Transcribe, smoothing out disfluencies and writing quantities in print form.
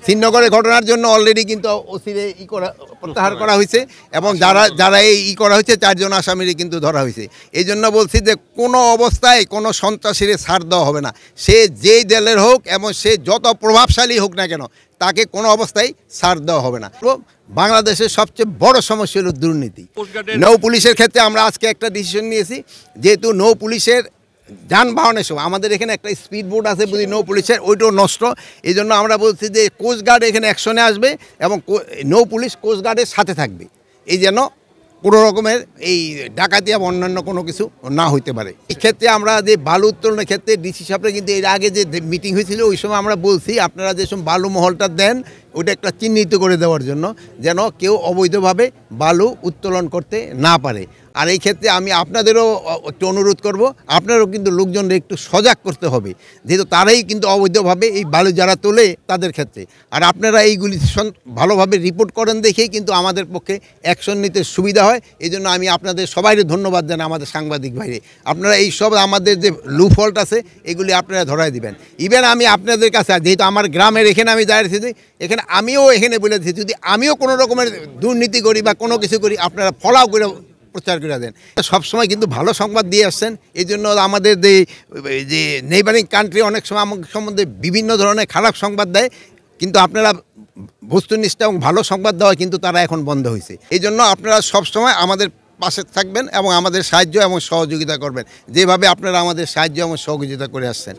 শ্রীনগরের ঘটনার জন্য অলরেডি কিন্তু ওসিরে প্রত্যাহার করা হয়েছে এবং যারা এই করা হয়েছে 4 জন আসামিরই কিন্তু ধরা হয়েছে। এই জন্য বলছি যে কোনো অবস্থায় কোনো সন্ত্রাসীরে ছাড় দেওয়া হবে না, সে যেই দলের হোক এবং সে যত প্রভাবশালী হোক না কেন তাকে কোনো অবস্থায় ছাড় দেওয়া হবে না। বাংলাদেশের সবচেয়ে বড় সমস্যা হলো দুর্নীতি। নৌ পুলিশের ক্ষেত্রে আমরা আজকে একটা ডিসিশন নিয়েছি, যেহেতু নৌ পুলিশের যানবাহনের সময় আমাদের এখানে একটা স্পিড বোট আছে বুঝি নৌ পুলিশের, ওইটাও নষ্ট। এই জন্য আমরা বলছি যে কোস্টগার্ড এখানে অ্যাকশনে আসবে এবং নৌ পুলিশ কোস্টগার্ডের সাথে থাকবে, এই যেন কোনো রকমের এই ডাকাতি এবং অন্যান্য কোনো কিছু না হইতে পারে। এই ক্ষেত্রে আমরা যে বালু উত্তোলনের ক্ষেত্রে ডিসি সাহেবরা কিন্তু এর আগে যে মিটিং হয়েছিল ওই সময় আমরা বলছি আপনারা যেসব বালু মহলটা দেন ওটা একটা চিহ্নিত করে দেওয়ার জন্য, যেন কেউ অবৈধভাবে বালু উত্তোলন করতে না পারে। আর এই ক্ষেত্রে আমি আপনাদেরও একটু অনুরোধ করব, আপনারাও কিন্তু লোকজনদের একটু সজাগ করতে হবে, যেহেতু তারাই কিন্তু অবৈধভাবে এই বালু যারা তোলে তাদের ক্ষেত্রে। আর আপনারা এইগুলি ভালোভাবে রিপোর্ট করেন দেখেই কিন্তু আমাদের পক্ষে অ্যাকশন নিতে সুবিধা হয়। এই জন্য আমি আপনাদের সবাইকে ধন্যবাদ জানাই, আমাদের সাংবাদিক ভাইরে। আপনারা এই সব আমাদের যে লুফল্ট আছে এগুলি আপনারা ধরাই দিবেন। ইভেন আমি আপনাদের কাছে, যেহেতু আমার গ্রামের এখানে আমি দাঁড়িয়েছি, এখানে আমিও এখানে বলেছি যদি আমিও কোনো রকমের দুর্নীতি করি বা কোনো কিছু করি আপনারা ফলাও করে প্রচার করে দেন। সবসময় কিন্তু ভালো সংবাদ দিয়ে আসছেন, এই জন্য আমাদের যে নেইবারিং কান্ট্রি অনেক সময় আমাদের সম্বন্ধে বিভিন্ন ধরনের খারাপ সংবাদ দেয়, কিন্তু আপনারা বস্তুনিষ্ঠ এবং ভালো সংবাদ দেওয়া কিন্তু তারা এখন বন্ধ হয়েছে। এই জন্য আপনারা সবসময় আমাদের পাশে থাকবেন এবং আমাদের সাহায্য এবং সহযোগিতা করবেন, যেভাবে আপনারা আমাদের সাহায্য এবং সহযোগিতা করে আসছেন।